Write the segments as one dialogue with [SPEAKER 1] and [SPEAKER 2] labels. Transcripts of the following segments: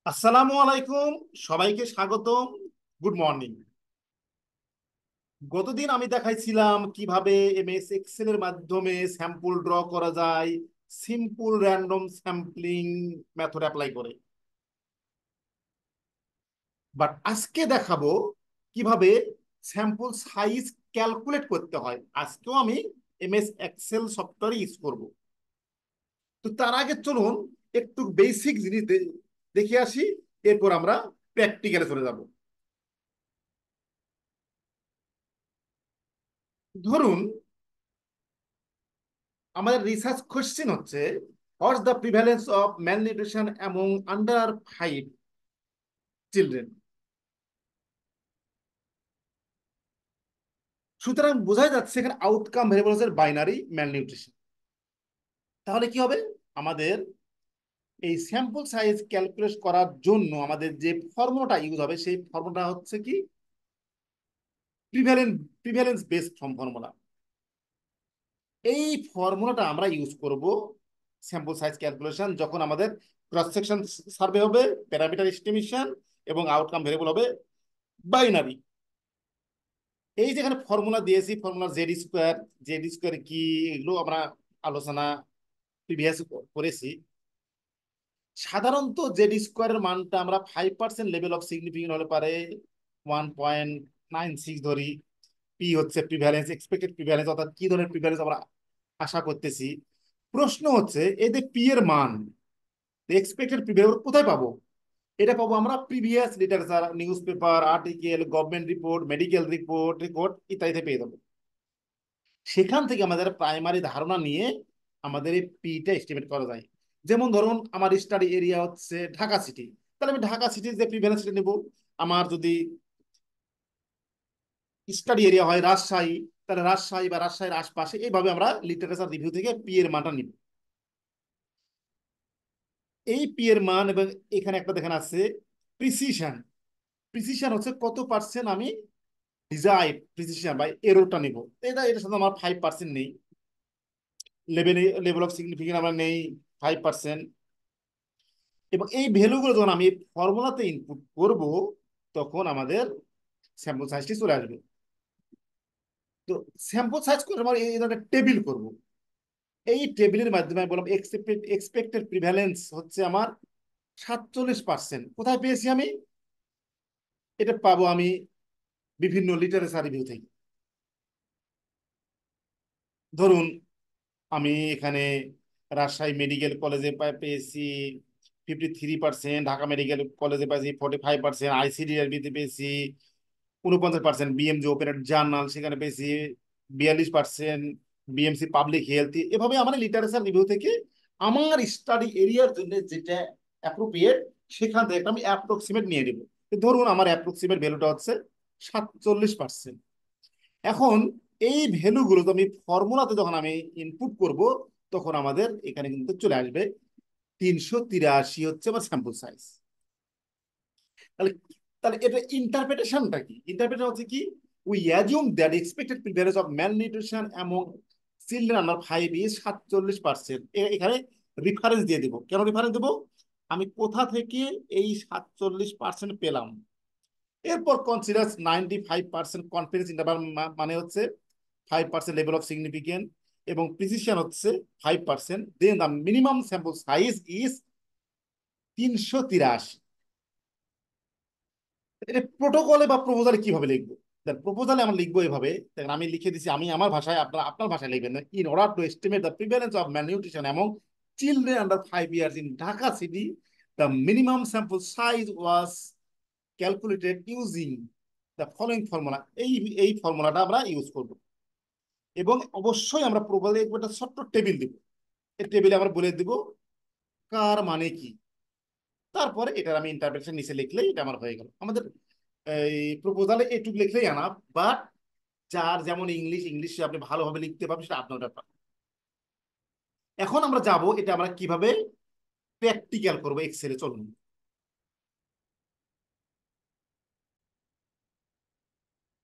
[SPEAKER 1] আসসালামু আলাইকুম। সবাইকে স্বাগতম। Good morning. গতদিন আমি দেখাইছিলাম কিভাবে এমএস এক্সেল এর মাধ্যমে স্যাম্পল ড্র করা যায় simple random sampling method apply করে। বাট আজকে দেখাবো কিভাবে স্যাম্পল সাইজ ক্যালকুলেট করতে হয়। আজকেও আমি এমএস এক্সেল সফটওয়্যার ইউজ করব। তো তার আগে চলুন একটু বেসিক জিনিস দেখে আসি, এরপর আমরা প্র্যাকটিক্যালে চলে যাব। ধরুন আমাদের রিসার্চ কোশ্চেন হচ্ছে what's the prevalence of malnutrition among under 5 children. সুতরাং বোঝাই যাচ্ছে এখানে আউটকাম ভেরিয়েবল হচ্ছে বাইনারি ম্যালনিউট্রিশন। তাহলে কি হবে? আমাদের এই স্যাম্পল সাইজ ক্যালকুলেট করার জন্য আমাদের যে ফর্মুলাটা ইউজ হবে সেই ফর্মুলাটা হচ্ছে কি প্রিভ্যালেন্স প্রিভ্যালেন্স বেসড ফর্মুলা। এই ফর্মুলাটা আমরা ইউজ করব স্যাম্পল সাইজ ক্যালকুলেশন যখন আমাদের ক্রস সেকশন সার্ভে হবে, প্যারামিটার এস্টিমেশন এবং আউটকাম ভেরিয়েবল হবে বাইনারি। এই যেখানে ফর্মুলা দিয়েছি, formula Z square, Z square কি এগুলো আমরা আলোচনা প্রিভিয়াস করেছি। সাধারণত জেড স্কোয়ারের মানটা আমরা 5% লেভেল অফ সিগনিফিকেন্ট হলে পারে 1.96 ধরি। পি হচ্ছে প্রিভ্যালেন্স, এক্সপেক্টেড প্রিভ্যালেন্স, অর্থাৎ কি ধরনের প্রিভ্যালেন্স আমরা আশা করতেছি। প্রশ্ন হচ্ছে এই যে পি এর মান, এক্সপেক্টেড প্রিভ্যালেন্স কোথায় পাবো? এটা পাবো আমরা previous literature, news paper, article, government report, medical report record ইত্যাদিতে পেয়ে যাবো। সেখান থেকে আমাদের প্রাইমারি ধারণা নিয়ে আমাদের এই পিটা এস্টিমেট করা যায়। যেমন ধরুন আমার স্টাডি এরিয়া হচ্ছে ঢাকা সিটি, তাহলে আমি ঢাকা সিটির যে প্রিভ্যালেন্সটা নেব। আমার যদি স্টাডি এরিয়া হয় রাজশাহী, তাহলে রাজশাহী বা রাজশাহীর আশপাশে, এইভাবে আমরা লিটারেচার রিভিউ থেকে পি এর মানটা নিব। এই পি এর মান এবং এখানে একটা দেখেন আছে প্রিসিশন। প্রিসিশন হচ্ছে কত পার্সেন্ট আমি ডিজাইড প্রিসিশন বা এররটা নিব। এটার সাথে আমার 5% নেই, লেভেল লেভেল অফ সিগনিফিকেন্ট আমরা নেই 5%। এবং এই ভ্যালুগুলো যখন আমি ফর্মুলাতে ইনপুট করব তখন আমাদের স্যাম্পল সাইজটি চলে আসবে। তো স্যাম্পল সাইজ করে আমরা এই ধরনের টেবিল করব। এই টেবিলের মাধ্যমে আমি বললাম এক্সপেক্টেড প্রিভ্যালেন্স হচ্ছে আমার 47%। কোথায় পেয়েছি আমি? এটা পাবো আমি বিভিন্ন লিটারেচার রিভিউ থেকে। ধরুন আমি এখানে রাজশাহী মেডিকেল কলেজে পেয়েছি 53%, ঢাকা মেডিকেল কলেজে পেয়েছি 45%, আইসিডিআরবিতে পেয়েছি 49%, বিএমজি ওপেন জার্নাল সেখানে পেয়েছি 42%, বিএমসি পাবলিক হেলথ। এভাবে আমার লিটারেচার রিভিউ থেকে আমার স্টাডি এরিয়ার জন্য যেটা অ্যাপ্রোপ্রিয়েট সেখান থেকে আমি অ্যাপ্রক্সিমেট নিয়ে নেব। ধরুন আমার অ্যাপ্রক্সিমেট ভ্যালুটা হচ্ছে 47%। এখন এই ভ্যালুগুলো তো আমি ফর্মুলাতে যখন আমি ইনপুট করব তখন আমাদের এখানে কিন্তু চলে আসবে 383 হচ্ছে আমার স্যাম্পল সাইজ। তাহলে তাহলে এটা ইন্টারপ্রিটেশনটা কি? ইন্টারপ্রিটেশন হচ্ছে কি we assume that expected prevalence of malnutrition among children under 5 is 47%। এখানে রেফারেন্স দিয়ে দেবো। কেন রেফারেন্স দেবো? আমি কোথা থেকে এই 47% পেলাম। এরপর কনসিডার 95% কনফিডেন্স ইন্টারভাল, মানে হচ্ছে 5% লেভেল অফ সিগনিফিকেন্ট এবং প্রিসিশন হচ্ছে 5%। Then the minimum sample size is 383। এটা প্রোটোকলে বা প্রপোজালে কিভাবে লিখবো? প্রপোজালে আমরা লিখবো এভাবে। দেখেন আমি লিখে দিচ্ছি, আমি আমার ভাষায়, আপনার আপনার ভাষায় লিখবেন। In order to estimate the prevalence of malnutrition among children under 5 years in Dhaka city, the minimum sample size was calculated using the following formula. এই ফর্মুলাটা আমরা ইউজ করব। এবং অবশ্যই আমরা প্রপোজালে একটা ছোট্ট টেবিল দিব। এই টেবিলে আমরা বলে দিব কার মানে কি। তারপরে এটার আমি ইন্টারপ্রিটেশন নিচে লিখলেই এটা আমার হয়ে গেল। আমাদের এই প্রপোজালে এটুকু লিখলেই আনা। বাট যার যেমন ইংলিশ, ইংলিশে আপনি ভালোভাবে লিখতে পারবেন সেটা আপনার ব্যাপার। এখন আমরা যাব এটা আমরা কিভাবে প্র্যাকটিক্যাল করবো এক্সেলে। চলুন।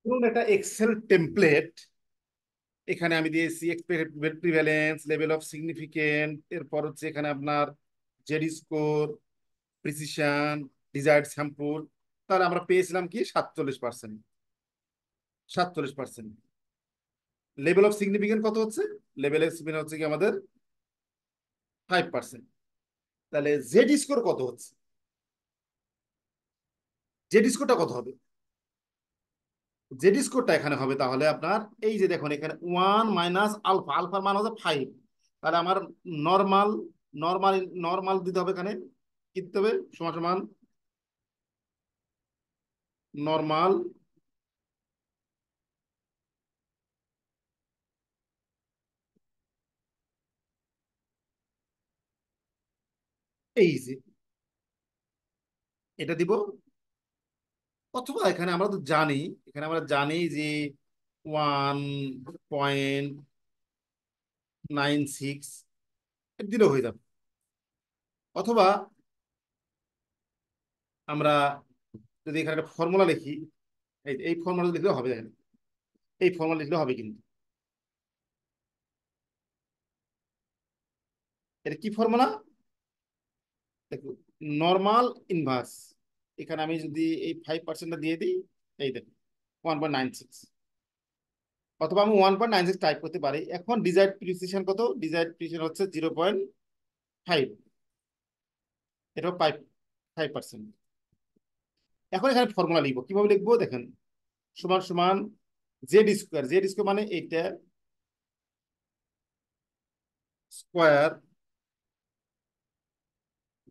[SPEAKER 1] ধরুন এটা এক্সেল টেমপ্লেট। এখানে আমি দিয়েছি expected prevalence, level of significant, এরপর হচ্ছে এখানে আপনার JD score, precision, desired sample, তাহলে আমরা পেয়েছিলাম কি 47%। 47%। লেভেল অফ সিগনিফিকেন্ট কত হচ্ছে? লেভেল অফ সিগনিফিকেন্ট হচ্ছে কি আমাদের 5%। তাহলে জেড স্কোর কত হচ্ছে? জেড স্কোরটা কত হবে? জেড স্কোরটা এখানে হবে তাহলে আপনার, এই যে দেখুন এখানে 1 - আলফার মান হচ্ছে 5। তাহলে আমার নর্মাল, নর্মাল নর্মাল দিতে হবে এখানে, কি দিতে হবে? সমান সমান নর্মাল এই যে এটা দিব। অথবা এখানে আমরা তো জানি, এখানে আমরা জানি যে 1.96 দিলেও হয়ে যাবে। অথবা আমরা যদি এখানে একটা ফর্মুলা লিখি, এই ফর্মুলা লিখলেও হবে, দেখেন এই ফর্মুলা লিখলেও হবে কিন্তু। এটা কি ফর্মুলা? দেখুন, নর্মাল ইনভার্স। এখানে আমি যদি এই 5%টা দিয়ে দিই, এই দেখুন 1.96। অথবা আমি 1.96 টাইপ করতে পারি। এখন ডিজায়ার্ড প্রিসিশন কত? ডিজায়ার্ড প্রিসিশন হচ্ছে 0.5। এটাও 5%। এখন এখানে ফর্মুলা লিখবো, কিভাবে লিখবো দেখেন। সমান সমান জেড স্কোয়ার। জেড স্কোয়ার মানে এইটা স্কোয়ার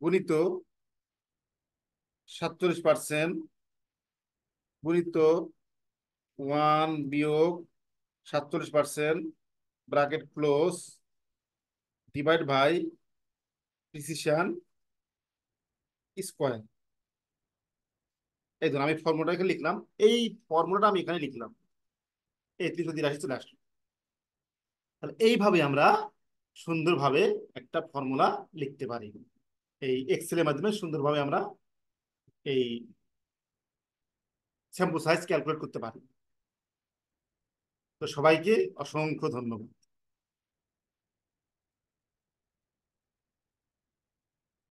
[SPEAKER 1] গুণিত 47% গুণিত 1 - 47%, bracket close, divide by precision square. এই ধরুন আমি ফর্মুলাটা এখানে লিখলাম, এই ফর্মুলাটা আমি এখানে লিখলাম, 3383 চলে আসলো। তাহলে এইভাবে আমরা সুন্দরভাবে একটা ফর্মুলা লিখতে পারি। এই এক্সেলের মাধ্যমে সুন্দরভাবে আমরা এই স্যাম্পল সাইজ ক্যালকুলেট করতে পারি। তো সবাইকে অসংখ্য ধন্যবাদ।